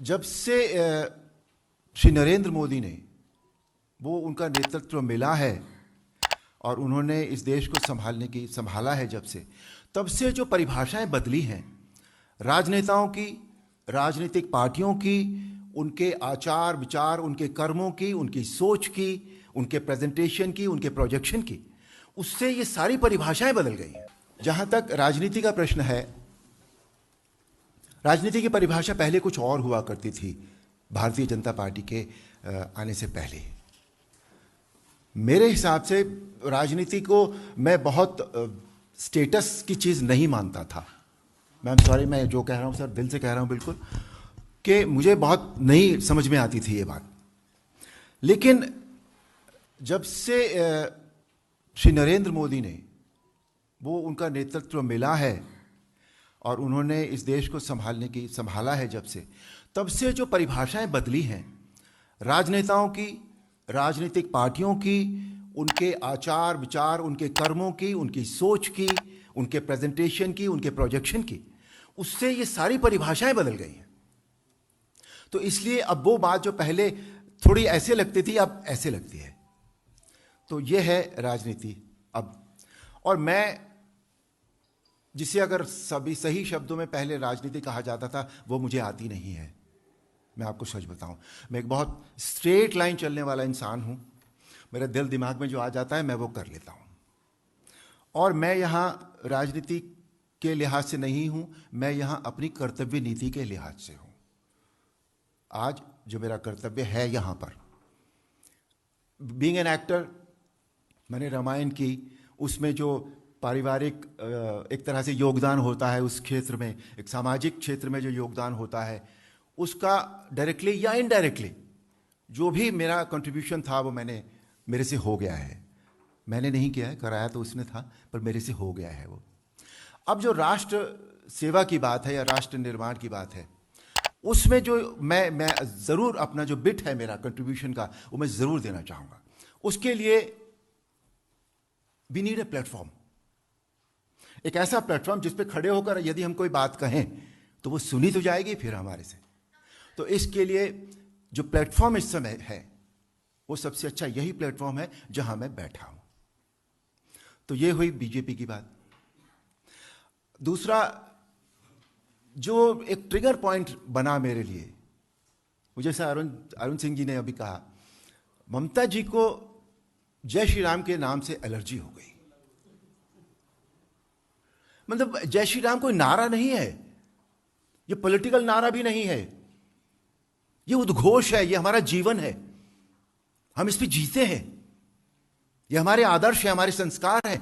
जब से श्री नरेंद्र मोदी ने वो उनका नेतृत्व मिला है और उन्होंने इस देश को संभाला है जब से, तब से जो परिभाषाएं बदली हैं राजनेताओं की, राजनीतिक पार्टियों की, उनके आचार विचार, उनके कर्मों की, उनकी सोच की, उनके प्रेजेंटेशन की, उनके प्रोजेक्शन की, उससे ये सारी परिभाषाएं बदल गई हैं। जहां तक राजनीति का प्रश्न है, राजनीति की परिभाषा पहले कुछ और हुआ करती थी भारतीय जनता पार्टी के आने से पहले। मेरे हिसाब से राजनीति को मैं बहुत स्टेटस की चीज़ नहीं मानता था। मैम सॉरी, मैं जो कह रहा हूँ सर दिल से कह रहा हूँ बिल्कुल, कि मुझे बहुत नहीं समझ में आती थी ये बात। लेकिन जब से श्री नरेंद्र मोदी ने वो उनका नेतृत्व मिला है और उन्होंने इस देश को संभाला है जब से, तब से जो परिभाषाएं बदली हैं राजनेताओं की, राजनीतिक पार्टियों की, उनके आचार विचार, उनके कर्मों की, उनकी सोच की, उनके प्रेजेंटेशन की, उनके प्रोजेक्शन की, उससे ये सारी परिभाषाएं बदल गई हैं। तो इसलिए अब वो बात जो पहले थोड़ी ऐसे लगती थी अब ऐसे लगती है। तो ये है राजनीति अब। और मैं जिसे अगर सभी सही शब्दों में पहले राजनीति कहा जाता था, वो मुझे आती नहीं है। मैं आपको सच बताऊं, मैं एक बहुत स्ट्रेट लाइन चलने वाला इंसान हूं। मेरे दिल दिमाग में जो आ जाता है मैं वो कर लेता हूं। और मैं यहां राजनीति के लिहाज से नहीं हूं, मैं यहां अपनी कर्तव्य नीति के लिहाज से हूं। आज जो मेरा कर्तव्य है यहां पर, बीइंग एन एक्टर, मैंने रामायण की, उसमें जो पारिवारिक एक तरह से योगदान होता है उस क्षेत्र में, एक सामाजिक क्षेत्र में जो योगदान होता है, उसका डायरेक्टली या इनडायरेक्टली जो भी मेरा कंट्रीब्यूशन था वो मेरे से हो गया है। मैंने नहीं किया है, कराया तो उसने था, पर मेरे से हो गया है वो। अब जो राष्ट्र सेवा की बात है या राष्ट्र निर्माण की बात है, उसमें जो मैं ज़रूर अपना जो बिट है मेरा कंट्रीब्यूशन का, वो मैं ज़रूर देना चाहूँगा। उसके लिए वी नीड ए प्लेटफॉर्म, एक ऐसा प्लेटफॉर्म जिस पे खड़े होकर यदि हम कोई बात कहें तो वो सुनी तो जाएगी फिर हमारे से। तो इसके लिए जो प्लेटफॉर्म इस समय है वो सबसे अच्छा यही प्लेटफॉर्म है जहां मैं बैठा हूं। तो ये हुई बीजेपी की बात। दूसरा जो एक ट्रिगर पॉइंट बना मेरे लिए, वो जैसा अरुण सिंह जी ने अभी कहा, ममता जी को जय श्री राम के नाम से एलर्जी हो गई। मतलब जय श्री राम कोई नारा नहीं है, ये पॉलिटिकल नारा भी नहीं है, ये उद्घोष है, ये हमारा जीवन है, हम इस पे जीते हैं, ये हमारे आदर्श है, हमारे संस्कार हैं।